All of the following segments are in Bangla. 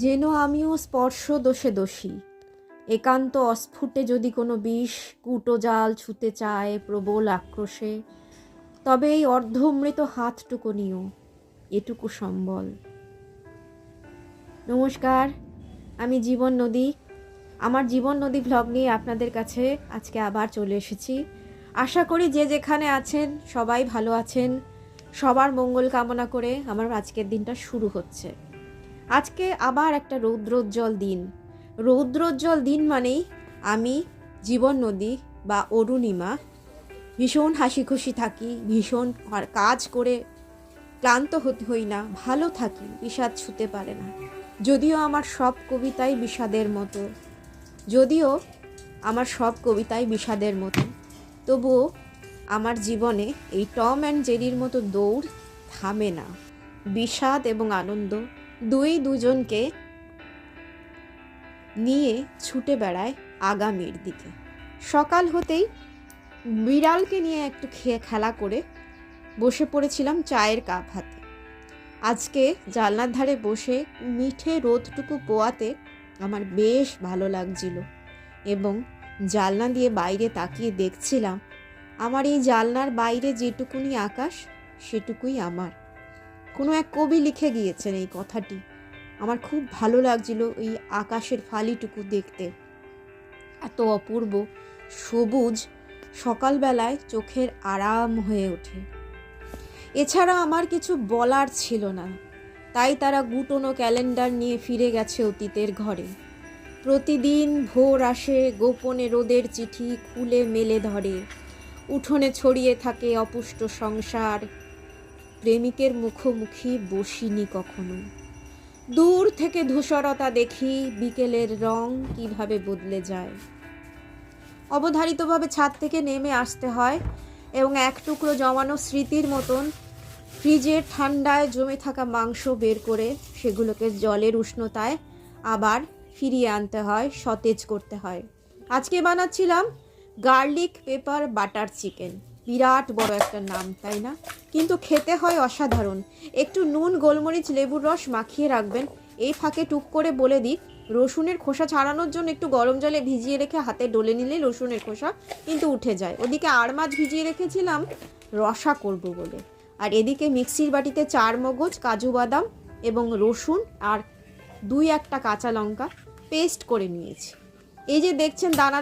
যেন আমিও স্পর্শ দোষে দোষী, একান্ত অস্ফুটে যদি কোনো বিষ কুটো জাল ছুতে চায় প্রবল আক্রোশে, তবে এই অর্ধমৃত হাতটুকু নিও, এটুকু সম্বল। নমস্কার, আমি জীবন নদী। আমার জীবন নদী ভ্লগ নিয়ে আপনাদের কাছে আজকে আবার চলে এসেছি। আশা করি যে যেখানে আছেন সবাই ভালো আছেন। সবার মঙ্গল কামনা করে আমার আজকের দিনটা শুরু হচ্ছে। আজকে আবার একটা রৌদ্রোজ্জ্বল দিন। রৌদ্রোজ্জ্বল দিন মানেই আমি জীবন নদী বা অরুণিমা ভীষণ হাসি খুশি থাকি, ভীষণ কাজ করে ক্লান্ত হই না, ভালো থাকি, বিষাদ ছুতে পারে না। যদিও আমার সব কবিতাই বিষাদের মতো, তবুও আমার জীবনে এই টম অ্যান্ড জেরির মতো দৌড় থামে না। বিষাদ এবং আনন্দ দুজনকে নিয়ে ছুটে বেড়ায় আগামীর দিকে। সকাল হতেই বিড়ালকে নিয়ে একটু খেলা করে বসে পড়েছিলাম চায়ের কাপ হাতে। আজকে জানলার ধারে বসে মিঠে রোদটুকু পোয়াতে আমার বেশ ভালো লাগছিল এবং জানলা দিয়ে বাইরে তাকিয়ে দেখছিলাম আমার এই জানলার বাইরে যেটুকুনি আকাশ সেটুকুই আমার। কোনো এক কবি লিখে গিয়েছেন এই কথাটি। আমার খুব ভালো লাগছিল এই আকাশের ফালিটুকু দেখতে, এত অপূর্ব সবুজ সকালবেলায় চোখের আরাম হয়ে ওঠে। এছাড়া আমার কিছু বলার ছিল না, তাই তারা গুটোনো ক্যালেন্ডার নিয়ে ফিরে গেছে অতীতের ঘরে। প্রতিদিন ভোর আসে, গোপনে রোদের চিঠি খুলে মেলে ধরে। উঠোনে ছড়িয়ে থাকে অপুষ্ট সংসার, প্রেমিকের মুখোমুখি বসিনি কখনো। দূর থেকে ধূসরতা দেখি, বিকেলের রং কিভাবে বদলে যায়। অবধারিতভাবে ছাদ থেকে নেমে আসতে হয় এবং এক টুকরো জমানো স্মৃতির মতন ফ্রিজের ঠান্ডায় জমে থাকা মাংস বের করে সেগুলোকে জলের উষ্ণতায় আবার ফিরিয়ে আনতে হয়, সতেজ করতে হয়। আজকে বানাচ্ছিলাম গার্লিক পেপার বাটার চিকেন। বিরাট বড় একটা নাম, তাই না? কিন্তু খেতে হয় অসাধারণ। একটু নুন, গোলমরিচ, লেবুর রস মাখিয়ে রাখবেন। এই ফাঁকে টুক করে বলে দিই, রসুনের খোসা ছাড়ানোর জন্য একটু গরম জলে ভিজিয়ে রেখে হাতে ডলে নিলেই রসুনের খোসা কিন্তু উঠে যায়। ওদিকে আড় মাছ ভিজিয়ে রেখেছিলাম রসা করব বলে, আর এদিকে মিক্সির বাটিতে 4 মগজ, কাজু বাদাম এবং রসুন আর 2-1টা কাঁচা লঙ্কা পেস্ট করে নিয়েছি। এই যে দেখছেন দানা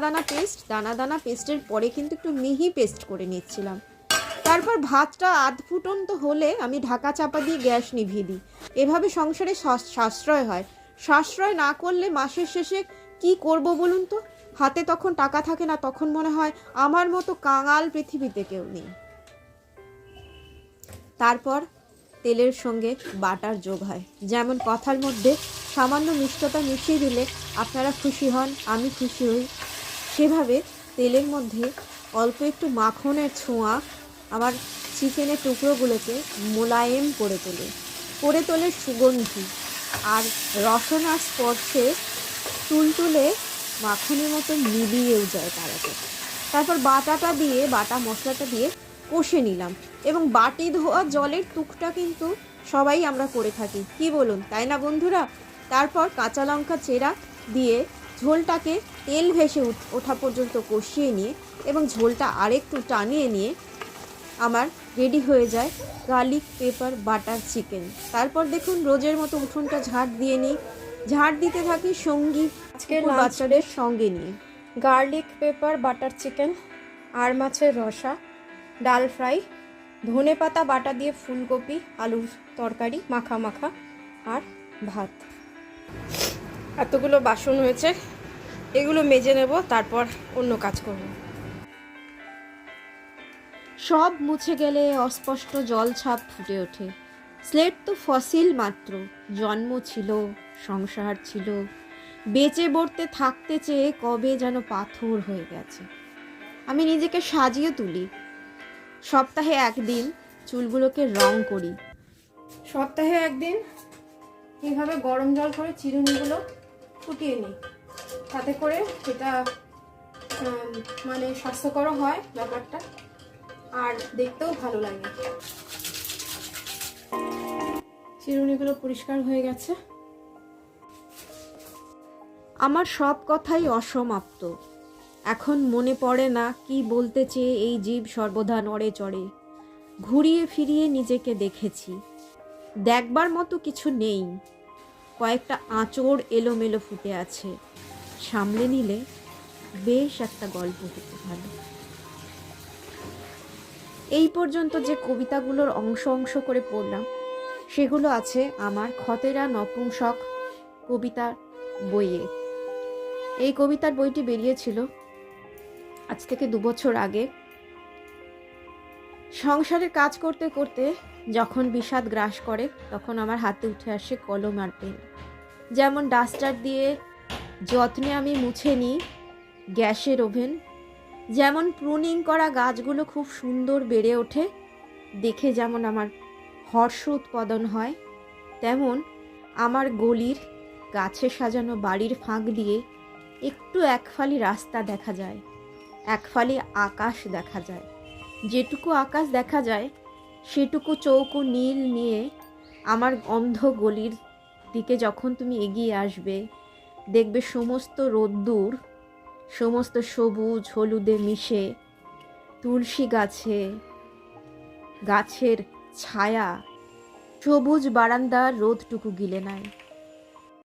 দানা পেস্টের পরে কিন্তু একটু মিহি পেস্ট করে নিচ্ছিলাম। তারপর ভাতটা আধ ফুটন্ত হলে আমি ঢাকা চাপা দিয়ে গ্যাস নিভিয়ে দিই। এভাবে সংসারে সাশ্রয় হয়। সাশ্রয় না করলে মাসের শেষে কি করব বলুন তো? হাতে তখন টাকা থাকে না, তখন মনে হয় আমার মতো কাঙাল পৃথিবীতে কেউ নেই। তারপর তেলের সঙ্গে বাটার যোগ হয়। যেমন কথার মধ্যে সামান্য মিষ্টতা মিশিয়ে দিলে আপনারা খুশি হন, আমি খুশি হই, সেভাবে তেলের মধ্যে অল্প একটু মাখনের ছোঁয়া আমার চিকেনের টুকরোগুলোকে মোলায়েম করে তোলে সুগন্ধি, আর রসনার স্পর্শে তুলতুলে মাখনের মতো মিলিয়েও যায় তারাতে। তারপর বাটা মশলাটা দিয়ে কষে নিলাম এবং বাটি ধোয়া জলের টুকটা কিন্তু সবাই আমরা করে থাকি, কি বলুন, তাই না বন্ধুরা? তারপর কাঁচা লঙ্কা চেরা দিয়ে ঝোলটাকে তেল ভেসে ওঠা পর্যন্ত কষিয়ে নিয়ে এবং ঝোলটা আরেকটু টানিয়ে নিয়ে আমার রেডি হয়ে যায় গার্লিক পেপার বাটার চিকেন। তারপর দেখুন রোজের মতো উঠোনটা ঝাড় দিতে থাকি সঙ্গী আজকের বাচ্চাদের সঙ্গে নিয়ে। গার্লিক পেপার বাটার চিকেন, আর মাছের রসা, ডাল ফ্রাই, ধনেপাতা বাটা দিয়ে ফুলকপি আলুর তরকারি মাখা আর ভাত। এতগুলো বাসন হয়েছে, এগুলো মেজে নেব, তারপর অন্য কাজ করব। সব মুছে গেলে অস্পষ্ট জলছাপ ফুটে ওঠে। স্লেট তো ফসিল মাত্র, জন্ম ছিল, সংসার ছিল, বেঁচে বর্তে থাকতে চেয়ে কবে যেন পাথর হয়ে গেছে। আমি নিজেকে সাজিয়ে তুলি। সপ্তাহে একদিন চুলগুলোকে রং করি। সপ্তাহে একদিন এইভাবে গরম জল করে চিরুনিগুলো ফুটিয়ে নিই, তাতে করে এটা মানে স্বাস্থ্যকর হয় ব্যাপারটা, আর দেখতেও ভালো লাগে। চিরুনিগুলো পরিষ্কার হয়ে গেছে। আমার সব কথাই অসমাপ্ত। এখন মনে পড়ে না কি বলতে চেয়ে এই জীব সর্বদা নড়ে চড়ে। ঘুরিয়ে ফিরিয়ে নিজেকে দেখেছি, দেখবার মতো কিছু নেই। কয়েকটা আঁচড় এলোমেলো ফুটে আছে, সামলে নিলে বেশ একটা গল্প হতে ভালো। এই পর্যন্ত যে কবিতাগুলোর অংশ অংশ করে পড়লাম সেগুলো আছে আমার খতেরা নপুংসক কবিতার বইয়ে। এই কবিতার বইটি বেরিয়েছিল আজ থেকে 2 বছর আগে। সংসারের কাজ করতে করতে যখন বিষাদ গ্রাস করে তখন আমার হাতে উঠে আসে কলম আর পেন। যেমন ডাস্টার দিয়ে যত্নে আমি মুছে নিই গ্যাসের ওভেন, যেমন প্রুনিং করা গাছগুলো খুব সুন্দর বেড়ে ওঠে দেখে যেমন আমার হর্ষ উৎপাদন হয়, তেমন আমার গলির গাছে সাজানো বাড়ির ফাঁক দিয়ে একটু একফালি রাস্তা দেখা যায়, একফালি আকাশ দেখা যায়। যেটুকু আকাশ দেখা যায় সেটুকু চৌকো নীল নিয়ে আমার অন্ধ গলির দিকে যখন তুমি এগিয়ে আসবে দেখবে সমস্ত রোদ্দুর, সমস্ত সবুজ হলুদে মিশে তুলসী গাছের ছায়া সবুজ বারান্দার রোদটুকু গিলে নেয়।